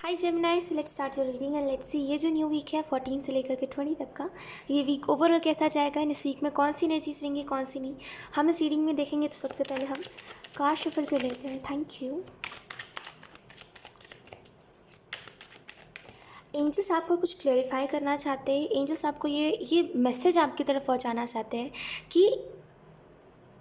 Hi Gemini, so let's start your reading and let's see ये जो new week है 14 से लेकर के 20 तक का, ये वीक ओवरऑल कैसा जाएगा। इस वीक में कौन सी नई चीज़ रहेंगी, कौन सी नहीं, हम इस रीडिंग में देखेंगे। तो सबसे पहले हम कार्ड शफल को लेते हैं। Thank you. एंजल्स आपको कुछ क्लेरिफाई करना चाहते हैं। एंजल्स आपको ये मैसेज आपकी तरफ पहुंचाना चाहते हैं कि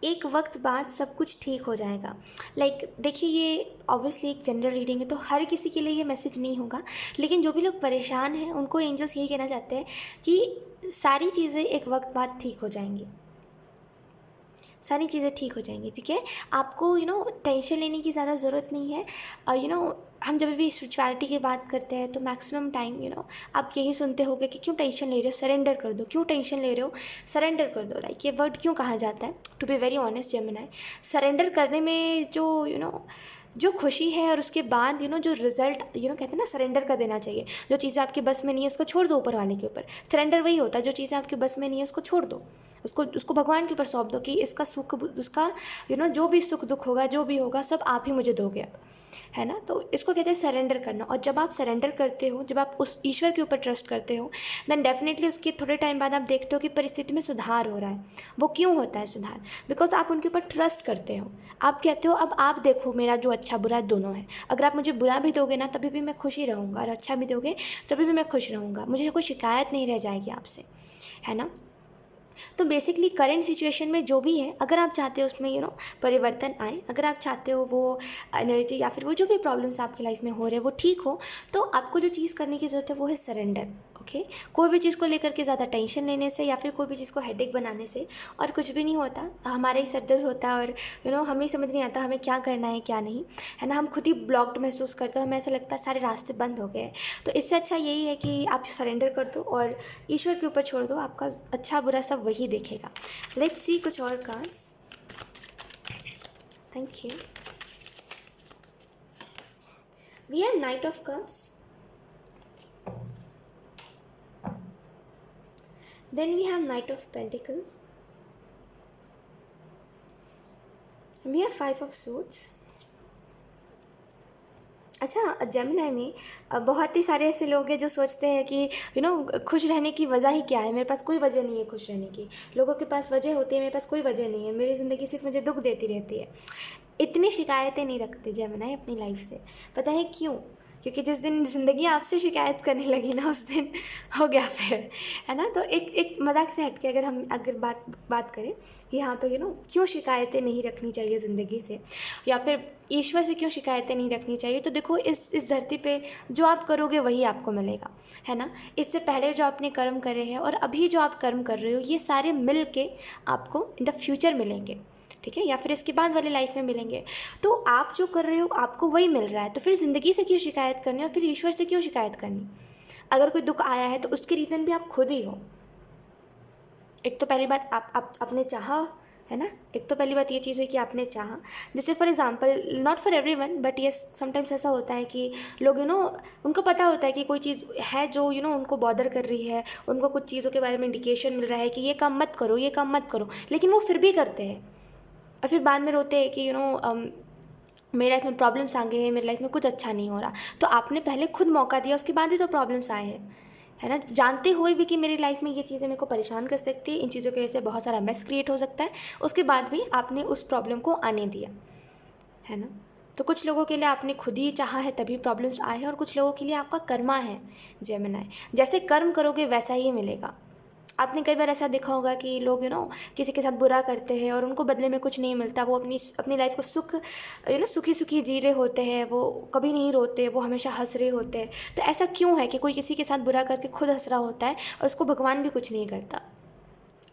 एक वक्त बाद सब कुछ ठीक हो जाएगा। देखिए, ये ऑब्वियसली एक जनरल रीडिंग है, तो हर किसी के लिए ये मैसेज नहीं होगा, लेकिन जो भी लोग परेशान हैं उनको एंजल्स यही कहना चाहते हैं कि सारी चीज़ें एक वक्त बाद ठीक हो जाएंगी। सारी चीज़ें ठीक हो जाएंगी, ठीक है। आपको टेंशन लेने की ज़्यादा ज़रूरत नहीं है। हम जब भी स्पिरिचुअलिटी की बात करते हैं तो मैक्सिमम टाइम आप यही सुनते होगे कि क्यों टेंशन ले रहे हो, सरेंडर कर दो। क्यों टेंशन ले रहे हो, सरेंडर कर दो। ये वर्ड क्यों कहा जाता है? To be very honest Gemini, surrender करने में जो खुशी है और उसके बाद जो रिजल्ट कहते हैं ना, सरेंडर कर देना चाहिए। जो चीज़ें आपके बस में नहीं है उसको छोड़ दो ऊपर वाले के ऊपर। सरेंडर वही होता है, जो चीज़ें आपके बस में नहीं है उसको छोड़ दो, उसको भगवान के ऊपर सौंप दो कि इसका सुख, उसका जो भी सुख दुख होगा, जो भी होगा, सब आप ही मुझे दोगे अब, है ना। तो इसको कहते हैं सरेंडर करना। और जब आप सरेंडर करते हो, जब आप उस ईश्वर के ऊपर ट्रस्ट करते हो, देन डेफिनेटली उसके थोड़े टाइम बाद आप देखते हो कि परिस्थिति में सुधार हो रहा है। वो क्यों होता है सुधार? बिकॉज आप उनके ऊपर ट्रस्ट करते हो। आप कहते हो अब आप देखो, मेरा जो अच्छा बुरा दोनों है। अगर आप मुझे बुरा भी दोगे ना तभी भी मैं खुश ही रहूँगा, और अच्छा भी दोगे तभी भी मैं खुश रहूँगा। मुझे कोई शिकायत नहीं रह जाएगी आपसे, है ना। तो बेसिकली करेंट सिचुएशन में जो भी है, अगर आप चाहते हो उसमें परिवर्तन आए, अगर आप चाहते हो वो एनर्जी या फिर वो जो भी प्रॉब्लम्स आपकी लाइफ में हो रहे हैं वो ठीक हो, तो आपको जो चीज़ करने की ज़रूरत है वो है सरेंडर। ओके, कोई भी चीज़ को लेकर के ज़्यादा टेंशन लेने से या फिर कोई भी चीज़ को हेडेक बनाने से और कुछ भी नहीं होता। हमारा ही सर दर्द होता है, और हमें समझ नहीं आता हमें क्या करना है क्या नहीं, है ना। हम खुद ही ब्लॉक्ड महसूस करते हैं, हमें ऐसा लगता है सारे रास्ते बंद हो गए। तो इससे अच्छा यही है कि आप सरेंडर कर दो और ईश्वर के ऊपर छोड़ दो, आपका अच्छा बुरा सब वही देखेगा। लेट्स सी कुछ और cards. Thank you. We have knight of cups, then we have knight of pentacle, we have 5 of swords। अच्छा, जेमिनाई में बहुत ही सारे ऐसे लोग हैं जो सोचते हैं कि खुश रहने की वजह ही क्या है, मेरे पास कोई वजह नहीं है खुश रहने की। लोगों के पास वजह होती है, मेरे पास कोई वजह नहीं है, मेरी ज़िंदगी सिर्फ मुझे दुख देती रहती है। इतनी शिकायतें नहीं रखते जेमिनाई अपनी लाइफ से। पता है क्यों? क्योंकि जिस दिन ज़िंदगी आपसे शिकायत करने लगी ना, उस दिन हो गया फिर, है ना। तो एक मजाक से हट के अगर बात करें कि यहाँ पे क्यों शिकायतें नहीं रखनी चाहिए ज़िंदगी से, या फिर ईश्वर से क्यों शिकायतें नहीं रखनी चाहिए, तो देखो इस धरती पे जो आप करोगे वही आपको मिलेगा, है ना। इससे पहले जो आपने कर्म करे हैं और अभी जो आप कर्म कर रहे हो, ये सारे मिल के आपको इन द फ्यूचर मिलेंगे, ठीक है, या फिर इसके बाद वाले लाइफ में मिलेंगे। तो आप जो कर रहे हो आपको वही मिल रहा है, तो फिर ज़िंदगी से क्यों शिकायत करनी और फिर ईश्वर से क्यों शिकायत करनी? अगर कोई दुख आया है तो उसके रीज़न भी आप खुद ही हो। एक तो पहली बात आप आपने चाहा, है ना। एक तो पहली बात ये चीज़ है कि आपने चाहा। जैसे for example, not for everyone but yes, sometimes ऐसा होता है कि लोग उनको पता होता है कि कोई चीज़ है जो उनको बॉदर कर रही है, उनको कुछ चीज़ों के बारे में इंडिकेशन मिल रहा है कि ये काम मत करो, ये काम मत करो, लेकिन वो फिर भी करते हैं और फिर बाद में रोते हैं कि मेरी लाइफ में प्रॉब्लम्स आ गए हैं, मेरी लाइफ में कुछ अच्छा नहीं हो रहा। तो आपने पहले खुद मौका दिया, उसके बाद ही तो प्रॉब्लम्स आए हैं, है ना। जानते हुए भी कि मेरी लाइफ में ये चीज़ें मेरे को परेशान कर सकती है, इन चीज़ों की वजह से बहुत सारा मेस क्रिएट हो सकता है, उसके बाद भी आपने उस प्रॉब्लम को आने दिया, है ना। तो कुछ लोगों के लिए आपने खुद ही चाहा है तभी प्रॉब्लम्स आए हैं, और कुछ लोगों के लिए आपका कर्मा है जेमिनाई। जैसे कर्म करोगे वैसा ही मिलेगा। आपने कई बार ऐसा देखा होगा कि लोग किसी के साथ बुरा करते हैं और उनको बदले में कुछ नहीं मिलता, वो अपनी लाइफ को सुखी सुखी जी रहे होते हैं, वो कभी नहीं रोते, वो हमेशा हंस रहे होते हैं। तो ऐसा क्यों है कि कोई किसी के साथ बुरा करके खुद हंस रहा होता है और उसको भगवान भी कुछ नहीं करता?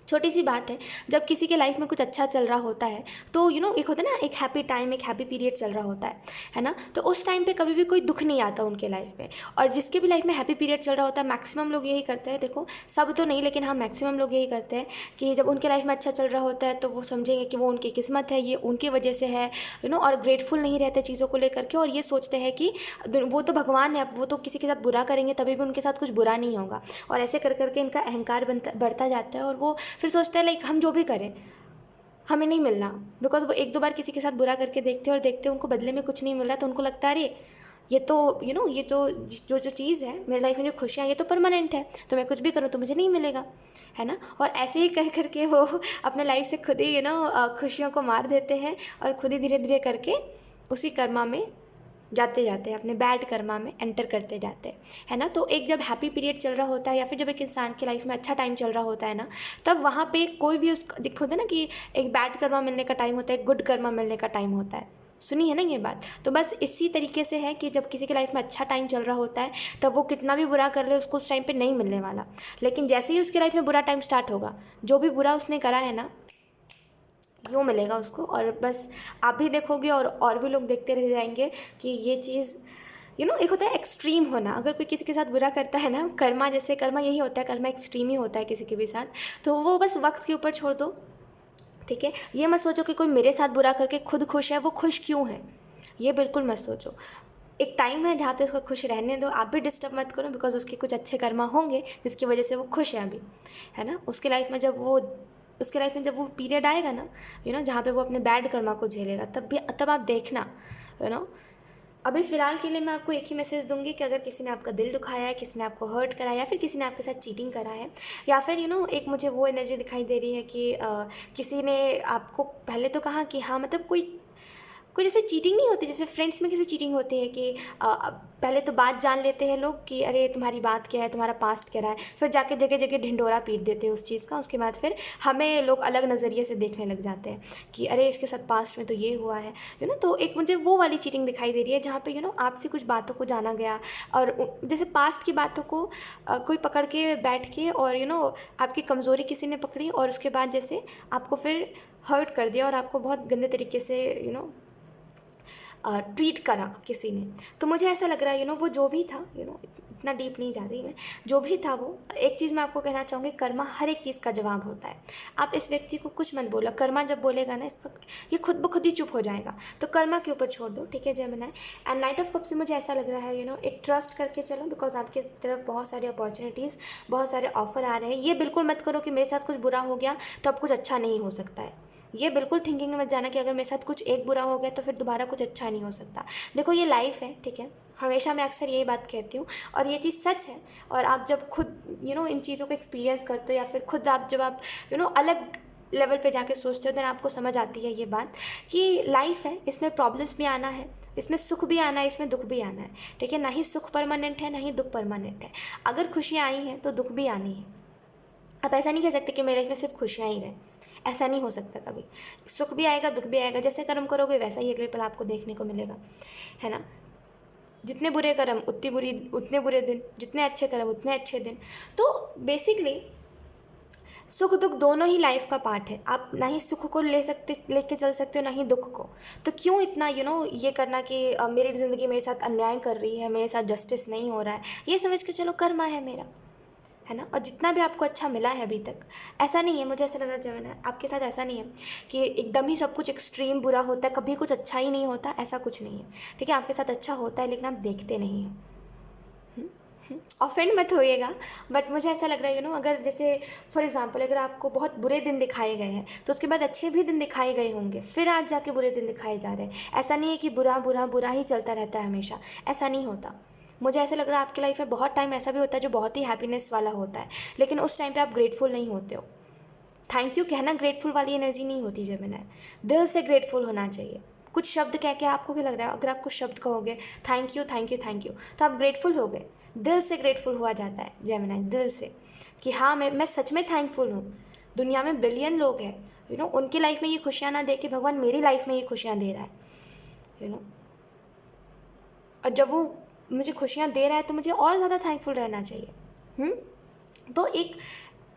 छोटी सी बात है, जब किसी के लाइफ में कुछ अच्छा चल रहा होता है तो एक होता है ना, एक हैप्पी टाइम, एक हैप्पी पीरियड चल रहा होता है ना। तो उस टाइम पे कभी भी कोई दुख नहीं आता उनके लाइफ में, और जिसके भी लाइफ में हैप्पी पीरियड चल रहा होता है, मैक्सिमम लोग यही करते हैं। देखो, सब तो नहीं, लेकिन हाँ मैक्सिमम लोग यही करते हैं कि जब उनके लाइफ में अच्छा चल रहा होता है तो वो समझेंगे कि वो उनकी किस्मत है, ये उनकी वजह से है, और ग्रेटफुल नहीं रहते चीज़ों को लेकर के, और ये सोचते हैं कि वो तो भगवान है, अब वो तो किसी के साथ बुरा करेंगे तभी भी उनके साथ कुछ बुरा नहीं होगा, और ऐसे कर करके इनका अहंकार बढ़ता जाता है, और वो फिर सोचते हैं लाइक हम जो भी करें हमें नहीं मिलना। बिकॉज वो एक दो बार किसी के साथ बुरा करके देखते हैं और देखते हैं उनको बदले में कुछ नहीं मिल रहा, तो उनको लगता है अरे ये तो ये जो जो चीज़ है मेरी लाइफ में, जो खुशियाँ, ये तो परमानेंट है, तो मैं कुछ भी करूँ तो मुझे नहीं मिलेगा, है ना। और ऐसे ही कर करके वो अपने लाइफ से खुद ही खुशियों को मार देते हैं और खुद ही धीरे धीरे करके उसी कर्मा में जाते जाते हैं, अपने बैड कर्मा में एंटर करते जाते हैं, है ना। तो एक जब हैप्पी पीरियड चल रहा होता है या फिर जब एक इंसान की लाइफ में अच्छा टाइम चल रहा होता है ना, तब वहाँ पे कोई भी देखो होता है ना कि एक बैड कर्मा मिलने का टाइम होता है, एक गुड कर्मा मिलने का टाइम होता है। सुनी है ना ये बात। तो बस इसी तरीके से है कि जब किसी की लाइफ में अच्छा टाइम चल रहा होता है तब वो कितना भी बुरा कर ले उसको उस टाइम पे नहीं मिलने वाला, लेकिन जैसे ही उसकी लाइफ में बुरा टाइम स्टार्ट होगा, जो भी बुरा उसने करा है ना, यूँ मिलेगा उसको। और बस आप भी देखोगे और भी लोग देखते रह जाएंगे कि ये चीज़ एक होता है एक्सट्रीम होना। अगर कोई किसी के साथ बुरा करता है ना, कर्मा, जैसे कर्मा यही होता है, कर्मा एक्सट्रीम ही होता है किसी के भी साथ, तो वो बस वक्त के ऊपर छोड़ दो, ठीक है। ये मत सोचो कि कोई मेरे साथ बुरा करके खुद खुश है, वो खुश क्यों है, ये बिल्कुल मत सोचो। एक टाइम है जहाँ पे उसको खुश रहने दो, आप भी डिस्टर्ब मत करो, बिकॉज उसके कुछ अच्छे कर्मा होंगे जिसकी वजह से वो खुश है अभी, है ना। उसकी लाइफ में जब वो पीरियड आएगा ना, जहाँ पे वो अपने बैड कर्मा को झेलेगा, तब आप देखना, अभी फ़िलहाल के लिए मैं आपको एक ही मैसेज दूंगी कि अगर किसी ने आपका दिल दुखाया है, किसी ने आपको हर्ट करा है, या फिर किसी ने आपके साथ चीटिंग करा है, या फिर एक मुझे वो एनर्जी दिखाई दे रही है कि किसी ने आपको पहले तो कहा कि हाँ, मतलब कोई जैसे चीटिंग नहीं होती, जैसे फ्रेंड्स में कैसे चीटिंग होती है कि पहले तो बात जान लेते हैं लोग कि अरे तुम्हारी बात क्या है, तुम्हारा पास्ट क्या रहा है, फिर जाके जगह जगह ढिंडोरा पीट देते हैं उस चीज़ का। उसके बाद फिर हमें लोग अलग नज़रिए से देखने लग जाते हैं कि अरे इसके साथ पास्ट में तो ये हुआ है, तो एक मुझे वो वाली चीटिंग दिखाई दे रही है जहाँ पे आपसे कुछ बातों को जाना गया, और जैसे पास्ट की बातों को कोई पकड़ के बैठ के, और आपकी कमज़ोरी किसी ने पकड़ी और उसके बाद जैसे आपको फिर हर्ट कर दिया और आपको बहुत गंदे तरीके से ट्रीट करा किसी ने। तो मुझे ऐसा लग रहा है वो जो भी था, इतना डीप नहीं जा रही मैं, जो भी था वो, एक चीज़ मैं आपको कहना चाहूँगी, कर्मा हर एक चीज़ का जवाब होता है। आप इस व्यक्ति को कुछ मत बोलो, कर्मा जब बोलेगा ना ये खुद ब खुद ही चुप हो जाएगा, तो कर्मा के ऊपर छोड़ दो, ठीक है Gemini. And night of cup से मुझे ऐसा लग रहा है एक ट्रस्ट करके चलो, बिकॉज आपकी तरफ बहुत सारी अपॉर्चुनिटीज़, बहुत सारे ऑफर आ रहे हैं। ये बिल्कुल मत करो कि मेरे साथ कुछ बुरा हो गया तो अब कुछ अच्छा नहीं हो सकता है। ये बिल्कुल थिंकिंग में मत जाना कि अगर मेरे साथ कुछ एक बुरा हो गया तो फिर दोबारा कुछ अच्छा नहीं हो सकता। देखो ये लाइफ है, ठीक है, हमेशा मैं अक्सर यही बात कहती हूँ और ये चीज़ सच है। और आप जब खुद इन चीज़ों को एक्सपीरियंस करते हो, या फिर खुद जब आप अलग लेवल पे जाके सोचते हो, देन आपको समझ आती है ये बात कि लाइफ है, इसमें प्रॉब्लम्स भी आना है, इसमें सुख भी आना है, इसमें दुख भी आना है, ठीक है। ना ही सुख परमानेंट है, ना ही दुख परमानेंट है। अगर खुशियाँ आई हैं तो दुख भी आनी है। आप ऐसा नहीं कह सकते कि मेरे लाइफ में सिर्फ खुशियाँ ही रहें, ऐसा नहीं हो सकता कभी। सुख भी आएगा, दुख भी आएगा, जैसे कर्म करोगे वैसा ही अगले पल आपको देखने को मिलेगा, है ना। जितने बुरे कर्म उतने बुरे दिन, जितने अच्छे कर्म उतने अच्छे दिन। तो बेसिकली सुख दुख दोनों ही लाइफ का पार्ट है। आप ना ही सुख को लेके चल सकते हो, ना ही दुख को। तो क्यों इतना ये करना कि मेरी ज़िंदगी मेरे साथ अन्याय कर रही है, मेरे साथ जस्टिस नहीं हो रहा है, ये समझ के चलो कर्मा है मेरा, है ना। और जितना भी आपको अच्छा मिला है अभी तक, ऐसा नहीं है, मुझे ऐसा लग रहा है आपके साथ ऐसा नहीं है कि एकदम ही सब कुछ एक्सट्रीम बुरा होता है, कभी कुछ अच्छा ही नहीं होता, ऐसा कुछ नहीं है, ठीक है। आपके साथ अच्छा होता है लेकिन आप देखते नहीं हैं। ऑफेंड मत होइएगा, बट मुझे ऐसा लग रहा है अगर जैसे फॉर एग्जांपल अगर आपको बहुत बुरे दिन दिखाए गए हैं तो उसके बाद अच्छे भी दिन दिखाए गए होंगे, फिर आज जाके बुरे दिन दिखाए जा रहे हैं। ऐसा नहीं है कि बुरा बुरा बुरा ही चलता रहता है हमेशा, ऐसा नहीं होता। मुझे ऐसा लग रहा है आपकी लाइफ में बहुत टाइम ऐसा भी होता है जो बहुत ही हैप्पीनेस वाला होता है, लेकिन उस टाइम पे आप ग्रेटफुल नहीं होते हो। थैंक यू कहना ग्रेटफुल वाली एनर्जी नहीं होती जेमिनी। दिल से ग्रेटफुल होना चाहिए। कुछ शब्द कह के आपको क्या लग रहा है, अगर आप कुछ शब्द कहोगे thank you thank you thank you, तो आप ग्रेटफुल हो गए। दिल से ग्रेटफुल हुआ जाता है जेमिनी, दिल से, कि हाँ मैं सच में थैंकफुल हूँ। दुनिया में बिलियन लोग हैं, उनकी लाइफ में ये खुशियाँ ना दे के भगवान मेरी लाइफ में ये खुशियाँ दे रहा है, और जब वो मुझे खुशियाँ दे रहा है तो मुझे और ज़्यादा थैंकफुल रहना चाहिए। तो एक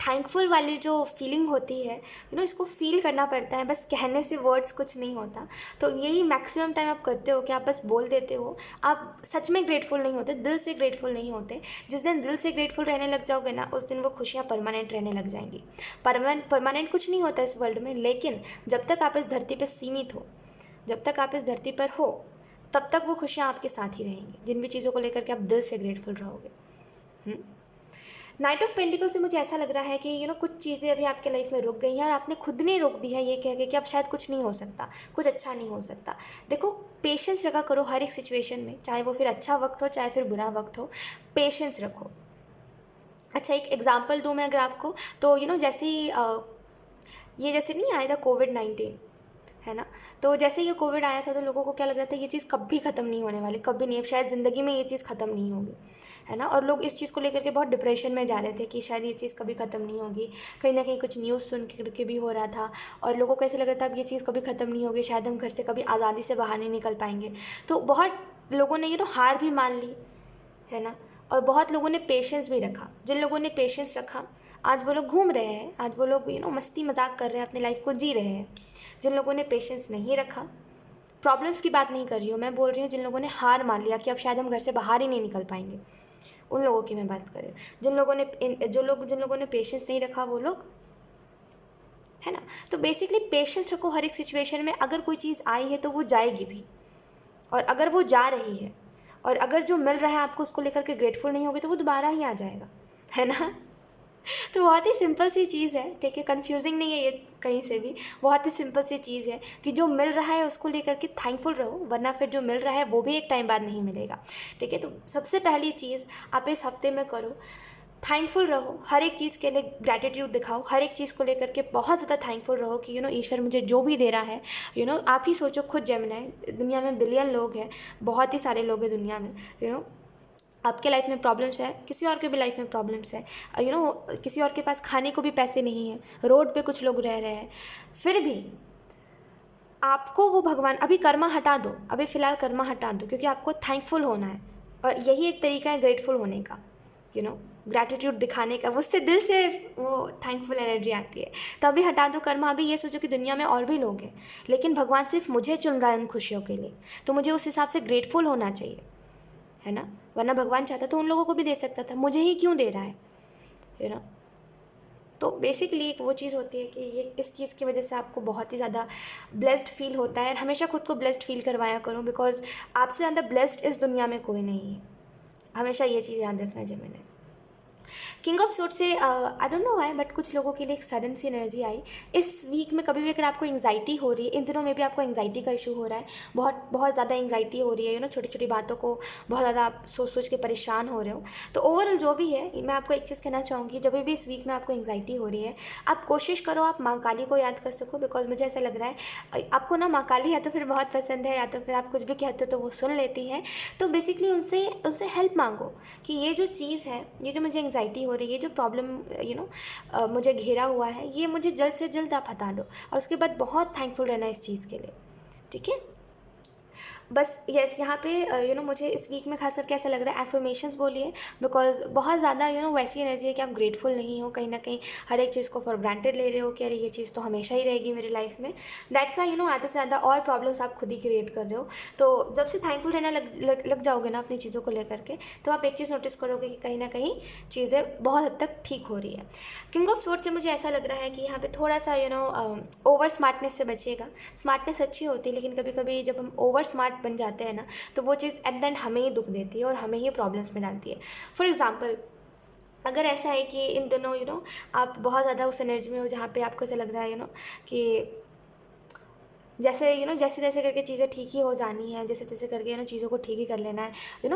थैंकफुल वाली जो फीलिंग होती है, इसको फील करना पड़ता है, बस कहने से वर्ड्स कुछ नहीं होता। तो यही मैक्सिमम टाइम आप करते हो कि आप बस बोल देते हो, आप सच में ग्रेटफुल नहीं होते, दिल से ग्रेटफुल नहीं होते। जिस दिन दिल से ग्रेटफुल रहने लग जाओगे ना, उस दिन वो खुशियाँ परमानेंट रहने लग जाएंगी। परमानेंट कुछ नहीं होता इस वर्ल्ड में, लेकिन जब तक आप इस धरती पर सीमित हो, जब तक आप इस धरती पर हो, तब तक वो खुशियाँ आपके साथ ही रहेंगी, जिन भी चीज़ों को लेकर के आप दिल से ग्रेटफुल रहोगे। नाइट ऑफ पेंटिकल से मुझे ऐसा लग रहा है कि कुछ चीज़ें अभी आपके लाइफ में रुक गई हैं और आपने खुद ने रोक दी है ये कह के कि अब शायद कुछ नहीं हो सकता, कुछ अच्छा नहीं हो सकता। देखो, पेशेंस रखा करो हर एक सिचुएशन में, चाहे वो फिर अच्छा वक्त हो चाहे फिर बुरा वक्त हो, पेशेंस रखो। अच्छा, एक एग्जांपल दूँ मैं अगर आपको, तो जैसे ही ये जैसे नहीं आया था कोविड-19, है ना? तो जैसे ये कोविड आया था तो लोगों को क्या लग रहा था, ये चीज़ कभी ख़त्म नहीं होने वाली, कभी नहीं, अब शायद ज़िंदगी में ये चीज़ ख़त्म नहीं होगी, है ना? और लोग इस चीज़ को लेकर के बहुत डिप्रेशन में जा रहे थे कि शायद ये चीज़ कभी ख़त्म नहीं होगी। कहीं न कहीं कुछ न्यूज़ सुन कर के भी हो रहा था और लोगों को ऐसा लग रहा था अब ये चीज़ कभी ख़त्म नहीं होगी, शायद हम घर से कभी आज़ादी से बाहर नहीं निकल पाएँगे। तो बहुत लोगों ने हार भी मान ली, है ना? और बहुत लोगों ने पेशेंस भी रखा। जिन लोगों ने पेशेंस रखा, आज वो लोग घूम रहे हैं, आज वो लोग मस्ती मजाक कर रहे हैं, अपनी लाइफ को जी रहे हैं। जिन लोगों ने पेशेंस नहीं रखा, प्रॉब्लम्स की बात नहीं कर रही हूँ मैं, बोल रही हूँ जिन लोगों ने हार मान लिया कि अब शायद हम घर से बाहर ही नहीं निकल पाएंगे, उन लोगों की मैं बात कर रही हूँ। जिन लोगों ने पेशेंस नहीं रखा वो लोग, है ना? तो बेसिकली पेशेंस रखो हर एक सिचुएशन में। अगर कोई चीज़ आई है तो वो जाएगी भी, और अगर वो जा रही है और अगर जो मिल रहा है आपको उसको लेकर के ग्रेटफुल नहीं होगी तो वो दोबारा ही आ जाएगा, है ना? तो बहुत ही सिंपल सी चीज़ है, ठीक है, कन्फ्यूजिंग नहीं है ये कहीं से भी। बहुत ही सिंपल सी चीज़ है कि जो मिल रहा है उसको लेकर के थैंकफुल रहो, वरना फिर जो मिल रहा है वो भी एक टाइम बाद नहीं मिलेगा, ठीक है? तो सबसे पहली चीज़ आप इस हफ्ते में करो, थैंकफुल रहो, हर एक चीज़ के लिए ग्रैटिट्यूड दिखाओ, हर एक चीज़ को लेकर के बहुत ज़्यादा थैंकफुल रहो कि ईश्वर मुझे जो भी दे रहा है, आप ही सोचो, खुद जेमिनी, दुनिया में बिलियन लोग हैं, बहुत ही सारे लोग हैं दुनिया में, आपके लाइफ में प्रॉब्लम्स है, किसी और के भी लाइफ में प्रॉब्लम्स है, किसी और के पास खाने को भी पैसे नहीं हैं, रोड पे कुछ लोग रह रहे हैं, फिर भी आपको वो भगवान, अभी कर्मा हटा दो, अभी फ़िलहाल कर्मा हटा दो, क्योंकि आपको थैंकफुल होना है और यही एक तरीका है ग्रेटफुल होने का, ग्रैटिट्यूड दिखाने का, उससे दिल से वो थैंकफुल एनर्जी आती है। तो अभी हटा दो कर्मा, अभी ये सोचो कि दुनिया में और भी लोग हैं, लेकिन भगवान सिर्फ मुझे चुन रहा है उन खुशियों के लिए, तो मुझे उस हिसाब से ग्रेटफुल होना चाहिए, है ना? वरना भगवान चाहता तो उन लोगों को भी दे सकता था, मुझे ही क्यों दे रहा है ना? तो बेसिकली एक वो चीज़ होती है कि ये इस चीज़ की वजह से आपको बहुत ही ज़्यादा ब्लेस्ड फील होता है। हमेशा खुद को ब्लेस्ड फील करवाया करो, बिकॉज आपसे ज़्यादा ब्लेस्ड इस दुनिया में कोई नहीं है। हमेशा ये चीज़ याद रखना चाहिए। मैंने किंग ऑफ सोर्ट से I don't know why, but कुछ लोगों के लिए एक सडन सी एनर्जी आई इस वीक में। कभी भी अगर आपको एंग्जाइटी हो रही है, इन दिनों में भी आपको एंग्जाइटी का इशू हो रहा है, बहुत बहुत ज़्यादा एंग्जाइटी हो रही है, छोटी छोटी बातों को बहुत ज़्यादा आप सोच सोच के परेशान हो रहे हो, तो ओवरऑल जो भी है, मैं आपको एक चीज़ कहना चाहूँगी, जब भी इस वीक में आपको एंग्जाइटी हो रही है, आप कोशिश करो आप माँ काली को याद कर सको, बिकॉज मुझे ऐसा लग रहा है आपको ना माँ काली या तो फिर बहुत पसंद है, या तो फिर आप कुछ भी कहते हो तो वो सुन लेती है। तो बेसिकली उनसे उनसे हेल्प मांगो कि ये जो चीज़ है, ये जो मुझे एंग्जाइटी हो रही है, जो प्रॉब्लम मुझे घेरा हुआ है, ये मुझे जल्द से जल्द आप हटा दो, और उसके बाद बहुत थैंकफुल रहना इस चीज़ के लिए, ठीक है? बस यस, यहाँ पे मुझे इस वीक में खास करके ऐसा लग रहा है एफर्मेशंस बोलिए, बिकॉज बहुत ज़्यादा वैसी एनर्जी है कि आप ग्रेटफुल नहीं हो, कहीं ना कहीं हर एक चीज़ को फॉर ग्रांटेड ले रहे हो कि अरे ये चीज़ तो हमेशा ही रहेगी मेरी लाइफ में। दैट्स वाई आधे से ज़्यादा और प्रॉब्लम्स आप खुद ही क्रिएट कर रहे हो। तो जब से थैंकफुल रहना लग जाओगे ना अपनी चीज़ों को लेकर के, तो आप एक चीज़ नोटिस करोगे कि कहीं ना कहीं चीज़ें बहुत हद तक ठीक हो रही है। किंग ऑफ सोर्ट से मुझे ऐसा लग रहा है कि यहाँ पे थोड़ा सा ओवर स्मार्टनेस से बचिएगा। स्मार्टनेस अच्छी होती है, लेकिन कभी कभी जब हम ओवर स्मार्ट बन जाते हैं ना, तो वो चीज़ एट द एंड हमें ही दुख देती है और हमें ही प्रॉब्लम्स में डालती है। फॉर एग्जाम्पल, अगर ऐसा है कि इन दोनों आप बहुत ज़्यादा उस एनर्जी में हो जहाँ पे आपको ऐसा लग रहा है कि जैसे जैसे तैसे करके चीज़ें ठीक ही हो जानी है, जैसे तैसे करके चीज़ों को ठीक ही कर लेना है,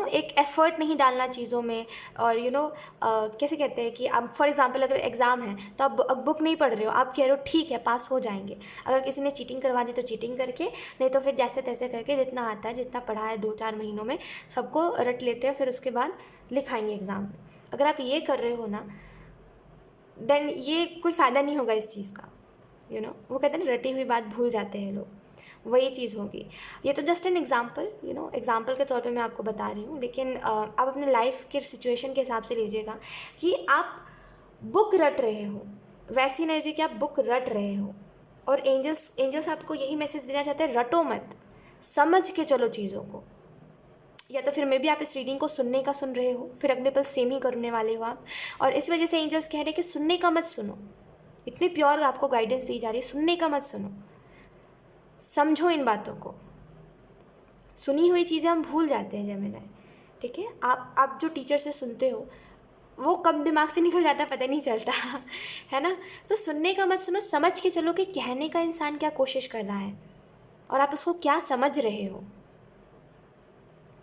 एक एफर्ट नहीं डालना चीज़ों में। और कैसे कहते हैं कि आप फॉर एग्जांपल अगर एग्ज़ाम है तो आप अब बुक नहीं पढ़ रहे हो, आप कह रहे हो ठीक है पास हो जाएंगे। अगर किसी ने चीटिंग करवा दी तो चीटिंग करके, नहीं तो फिर जैसे तैसे करके जितना आता है, जितना पढ़ा है 2-4 महीनों में सबको रट लेते हैं, फिर उसके बाद लिखाएंगे एग्ज़ाम में। अगर आप ये कर रहे हो ना, देन ये कोई फ़ायदा नहीं होगा इस चीज़ का। वो कहते हैं ना, रटी हुई बात भूल जाते हैं लोग, वही चीज़ होगी। ये तो जस्ट एन एग्जाम्पल, एग्जाम्पल के तौर पे मैं आपको बता रही हूँ, लेकिन आप अपने लाइफ के सिचुएशन के हिसाब से लीजिएगा कि आप बुक रट रहे हो, वैसी एनर्जी कि आप बुक रट रहे हो। और एंजल्स आपको यही मैसेज देना चाहते हैं, रटो मत, समझ के चलो चीज़ों को। या तो फिर मे बी आप इस रीडिंग को सुनने का सुन रहे हो, फिर अगले पल सेम ही करने वाले हो आप, और इस वजह से एंजल्स कह रहे हैं कि सुनने का मत सुनो। इतनी प्योर आपको गाइडेंस दी जा रही है, सुनने का मत सुनो, समझो इन बातों को। सुनी हुई चीज़ें हम भूल जाते हैं जेमिनी, ठीक है? आप जो टीचर से सुनते हो, वो कब दिमाग से निकल जाता है पता नहीं चलता है ना। तो सुनने का मत सुनो, समझ के चलो कि कहने का इंसान क्या कोशिश कर रहा है और आप उसको क्या समझ रहे हो।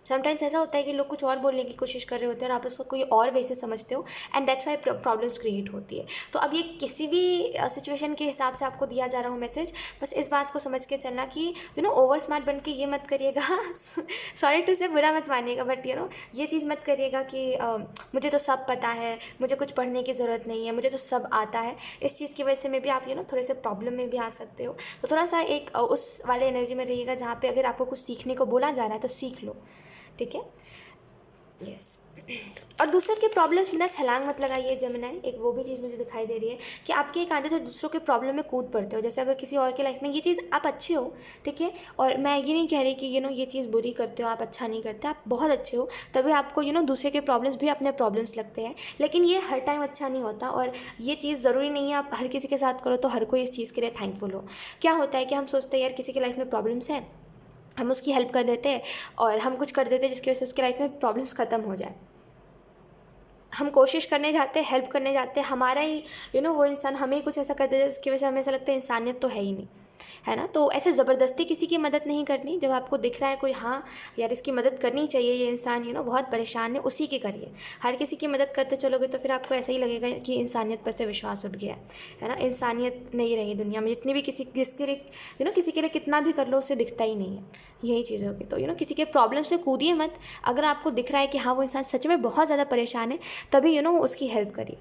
समटाइम्स ऐसा होता है कि लोग कुछ और बोलने की कोशिश कर रहे होते हैं और आप उसको कोई और वे से समझते हो, and that's why problems create होती है। तो अब ये किसी भी सिचुएशन के हिसाब से आपको दिया जा रहा हो मैसेज, बस इस बात को समझ के चलना कि ओवर स्मार्ट बन के ये मत करिएगा सॉरी टू से, बुरा मत मानिएगा, बट ये चीज़ मत करिएगा कि मुझे तो सब पता है, मुझे कुछ पढ़ने की ज़रूरत नहीं है, मुझे तो सब आता है। इस चीज़ की वजह से में भी आप थोड़े से प्रॉब्लम में भी आ सकते हो। तो थोड़ा सा एक उस वाले एनर्जी में रहिएगा जहाँ पे अगर आपको कुछ सीखने को बोला जा रहा है तो सीख लो, ठीक है। यस और दूसरों के प्रॉब्लम्स में ना छलांग मत लगाइए जेमिनाई। एक वो भी चीज़ मुझे दिखाई दे रही है कि आपकी एक आदत है दूसरों के प्रॉब्लम में कूद पड़ते हो। जैसे अगर किसी और के लाइफ में ये चीज़ आप अच्छे हो, ठीक है, और मैं ये नहीं कह रही कि ये चीज़ बुरी करते हो, आप अच्छा नहीं करते, आप बहुत अच्छे हो, तभी आपको दूसरे के प्रॉब्लम्स भी अपने प्रॉब्लम्स लगते हैं। लेकिन ये हर टाइम अच्छा नहीं होता, और ये चीज़ ज़रूरी नहीं है आप हर किसी के साथ करो तो हर कोई इस चीज़ के लिए थैंकफुल हो। क्या होता है कि हम सोचते हैं यार किसी की लाइफ में प्रॉब्लम्स है, हम उसकी हेल्प कर देते हैं और हम कुछ कर देते हैं जिसकी वजह से उसकी लाइफ में प्रॉब्लम्स ख़त्म हो जाए। हम कोशिश करने जाते हैं, हेल्प करने जाते हैं, हमारा ही वो इंसान हमें ही कुछ ऐसा कर देता है जिसकी वजह से हमें ऐसा लगता है इंसानियत तो है ही नहीं, है ना। तो ऐसे ज़बरदस्ती किसी की मदद नहीं करनी। जब आपको दिख रहा है कोई हाँ यार इसकी मदद करनी चाहिए, ये इंसान बहुत परेशान है, उसी की करिए। हर किसी की मदद करते चलोगे तो फिर आपको ऐसा ही लगेगा कि इंसानियत पर से विश्वास उठ गया है ना। इंसानियत नहीं रही दुनिया में, जितनी भी किसके लिए किसी के लिए कितना भी कर लो उससे दिखता ही नहीं है, यही चीज़ होगी। तो किसी के प्रॉब्लम से कूदिए मत। अगर आपको दिख रहा है कि हाँ वो इंसान सच में बहुत ज़्यादा परेशान है, तभी उसकी हेल्प करिए।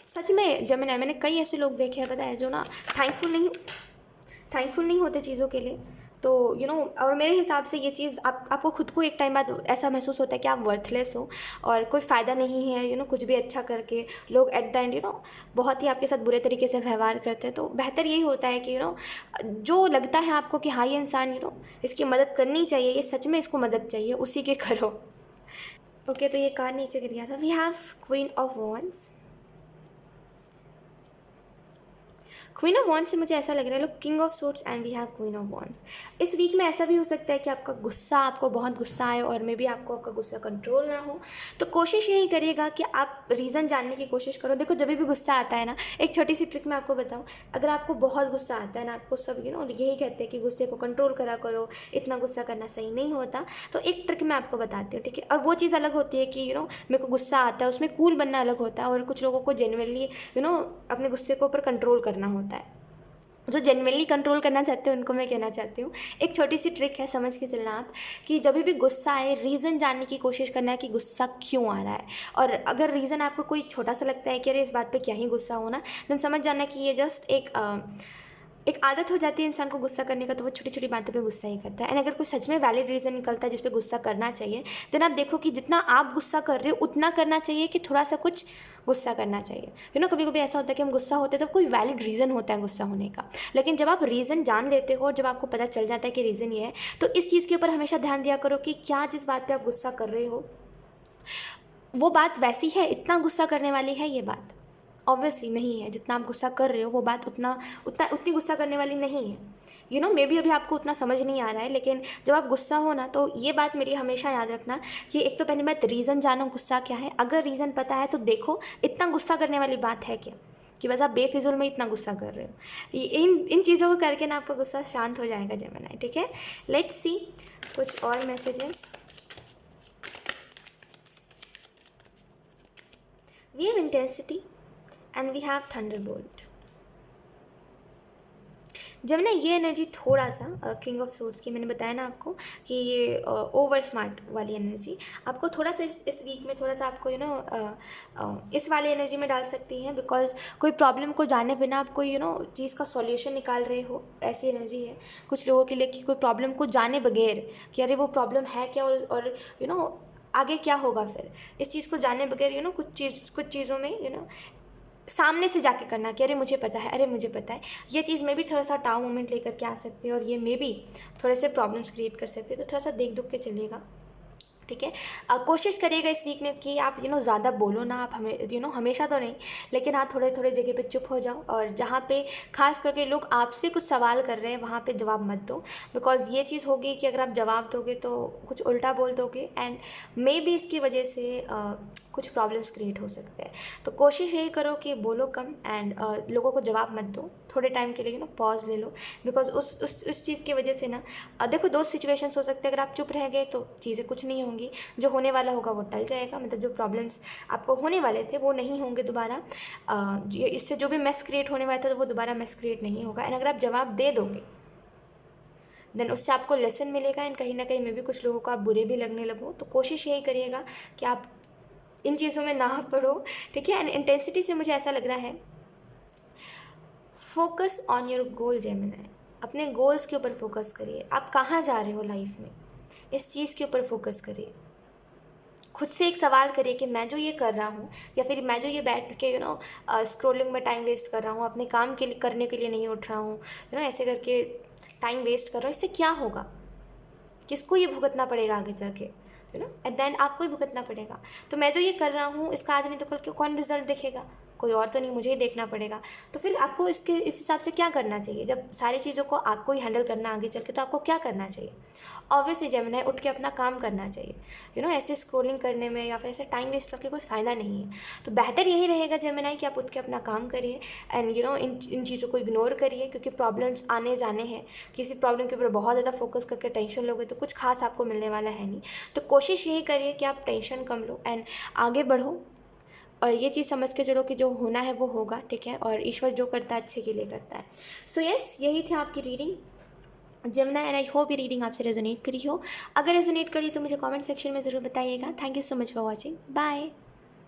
सच में जेमिनी मैंने कई ऐसे लोग देखे हैं पता है जो ना थैंकफुल नहीं होते चीज़ों के लिए। तो और मेरे हिसाब से ये चीज़ आपको खुद को एक टाइम बाद ऐसा महसूस होता है कि आप वर्थलेस हो और कोई फ़ायदा नहीं है कुछ भी अच्छा करके। लोग एट द एंड बहुत ही आपके साथ बुरे तरीके से व्यवहार करते हैं। तो बेहतर यही होता है कि जो लगता है आपको कि हाँ ये इंसान इसकी मदद करनी चाहिए, ये सच में इसको मदद चाहिए, उसी के करो। ओके तो ये कार्ड नीचे गिर गया था। We have queen of wands. Queen of wands से मुझे ऐसा लग रहा है लोग king of swords and we have queen of wands. इस वीक में ऐसा भी हो सकता है कि आपको बहुत गुस्सा आए और मे बी आपको आपका गुस्सा कंट्रोल ना हो। तो कोशिश यही करिएगा कि आप रीज़न जानने की कोशिश करो। देखो जब भी गुस्सा आता है ना, एक छोटी सी ट्रिक मैं आपको बताऊँ। अगर आपको बहुत गुस्सा आता है ना, आपको सब यही कहते हैं कि गुस्से को कंट्रोल करा करो, इतना गुस्सा करना सही नहीं होता। तो एक ट्रिक मैं आपको बताती हूँ, ठीक है। और वो चीज़ अलग होती है कि मेरे को गुस्सा आता है, उसमें कूल बनना अलग होता है, और कुछ लोगों को जेन्युइनली अपने गुस्से को ऊपर कंट्रोल करना होता है। जो जेन्युइनली कंट्रोल करना चाहते हैं उनको मैं कहना चाहती हूँ, एक छोटी सी ट्रिक है, समझ के चलना आप, कि जब भी गुस्सा आए रीज़न जानने की कोशिश करना है कि गुस्सा क्यों आ रहा है। और अगर रीज़न आपको कोई छोटा सा लगता है कि अरे इस बात पे क्या ही गुस्सा होना, देन समझ जाना कि ये जस्ट एक आदत हो जाती है इंसान को गुस्सा करने का, तो वो छोटी छोटी बातों पे गुस्सा ही करता है। एंड अगर कोई सच में वैलिड रीज़न निकलता है जिस पे गुस्सा करना चाहिए, देन आप देखो कि जितना आप गुस्सा कर रहे हो उतना करना चाहिए कि थोड़ा सा कुछ गुस्सा करना चाहिए। कभी कभी ऐसा होता है कि हम गुस्सा होते हैं तो कोई वैलिड रीज़न होता है गुस्सा होने का, लेकिन जब आप रीज़न जान लेते हो और जब आपको पता चल जाता है कि रीज़न ये है, तो इस चीज़ के ऊपर हमेशा ध्यान दिया करो कि क्या जिस बात पर आप गुस्सा कर रहे हो वो बात वैसी है, इतना गुस्सा करने वाली है ये बात। ऑब्वियसली नहीं है, जितना आप गुस्सा कर रहे हो वो बात उतनी गुस्सा करने वाली नहीं है। मे बी अभी आपको उतना समझ नहीं आ रहा है, लेकिन जब आप गुस्सा हो ना, तो ये बात मेरी हमेशा याद रखना कि एक तो पहली बात रीज़न जानो गुस्सा क्या है। अगर रीज़न पता है तो देखो इतना गुस्सा करने वाली बात है क्या, कि बस आप बेफिजुल में इतना गुस्सा कर रहे हो। इन चीज़ों को करके ना आपका गुस्सा शांत हो जाएगा जेमिनी, ठीक है। लेट्स सी कुछ और messages. We have intensity and we have thunderbolt. जब ना ये एनर्जी थोड़ा सा किंग ऑफ सोर्ड्स की, मैंने बताया ना आपको कि ये ओवर स्मार्ट वाली एनर्जी आपको थोड़ा सा इस वीक में थोड़ा सा आपको इस वाली एनर्जी में डाल सकती हैं। बिकॉज कोई प्रॉब्लम को जाने बिना आप कोई चीज़ का सॉल्यूशन निकाल रहे हो, ऐसी एनर्जी है कुछ लोगों के लिए कि कोई प्रॉब्लम को जाने बगैर कि अरे वो प्रॉब्लम है क्या और आगे क्या होगा, फिर इस चीज़ को जाने बगैर कुछ चीज़ों में सामने से जाके करना कि अरे मुझे पता है, अरे मुझे पता है। ये चीज़ में भी थोड़ा सा टाउ मोमेंट लेकर के आ सकते हैं और ये में भी थोड़े से प्रॉब्लम्स क्रिएट कर सकते हैं। तो थोड़ा सा देख दुख के चलिएगा, ठीक है। कोशिश करिएगा इस वीक में कि आप ज़्यादा बोलो ना, आप हमें हमेशा तो नहीं, लेकिन हाँ थोड़े थोड़े जगह पे चुप हो जाओ, और जहाँ पे खास करके लोग आपसे कुछ सवाल कर रहे हैं वहाँ पे जवाब मत दो, बिकॉज ये चीज़ होगी कि अगर आप जवाब दोगे तो कुछ उल्टा बोल दोगे, एंड मे बी इसकी वजह से कुछ प्रॉब्लम्स क्रिएट हो सकते हैं। तो कोशिश यही करो कि बोलो कम, एंड लोगों को जवाब मत दो, थोड़े टाइम के लिए पॉज ले लो, बिकॉज उस चीज़ की वजह से ना देखो दो सिचुएशंस हो सकते हैं। अगर आप चुप रह गए तो चीज़ें कुछ नहीं होंगी, जो होने वाला होगा वो टल जाएगा, मतलब जो प्रॉब्लम्स आपको होने वाले थे वो नहीं होंगे दोबारा। इससे जो भी मेस क्रिएट होने वाला था तो वो दोबारा मेस क्रिएट नहीं होगा। एंड अगर आप जवाब दे दोगे देन उससे आपको लेसन मिलेगा, एंड कहीं ना कहीं में भी कुछ लोगों को आप बुरे भी लगने लगो। तो कोशिश यही करिएगा कि आप इन चीज़ों में ना पढ़ो, ठीक है। एंड इंटेंसिटी से मुझे ऐसा लग रहा है, focus on your goal Gemini, अपने गोल्स के ऊपर फोकस करिए। आप कहाँ जा रहे हो लाइफ में, इस चीज़ के ऊपर फोकस करिए। खुद से एक सवाल करिए कि मैं जो ये कर रहा हूँ, या फिर मैं जो ये बैठ के स्क्रोलिंग में टाइम वेस्ट कर रहा हूँ, अपने काम के लिए करने के लिए नहीं उठ रहा हूँ, ऐसे करके टाइम वेस्ट कर रहा हूँ, इससे क्या होगा, किसको ये भुगतना पड़ेगा आगे चल के, एट द एंड आपको ही भुगतना पड़ेगा। तो मैं जो ये कर रहा हूँ इसका आज नहीं तो कल कौन रिजल्ट देखेगा, कोई और तो नहीं, मुझे ही देखना पड़ेगा। तो फिर आपको इस हिसाब से क्या करना चाहिए, जब सारी चीज़ों को आपको ही हैंडल करना आगे चल के, तो आपको क्या करना चाहिए। ऑब्वियसली जेमिनी उठ के अपना काम करना चाहिए। ऐसे स्क्रोलिंग करने में या फिर ऐसे टाइम वेस्ट करके कोई फ़ायदा नहीं है। तो बेहतर यही रहेगा जेमिनी कि आप उठ के अपना काम करिए, एंड इन चीज़ों को इग्नोर करिए, क्योंकि प्रॉब्लम्स आने जाने हैं। किसी प्रॉब्लम के ऊपर बहुत ज़्यादा फोकस करके टेंशन लोगे तो कुछ खास आपको मिलने वाला है नहीं। तो कोशिश यही करिए कि आप टेंशन कम लो एंड आगे बढ़ो, और ये चीज़ समझ के चलो कि जो होना है वो होगा, ठीक है। और ईश्वर जो करता है अच्छे के लिए करता है। सो यस, यही थी आपकी reading Gemini, and I hope ये रीडिंग आपसे रेजोनेट करी हो। अगर रेजोनेट करी तो मुझे कमेंट सेक्शन में ज़रूर बताइएगा। Thank you so much for watching, bye.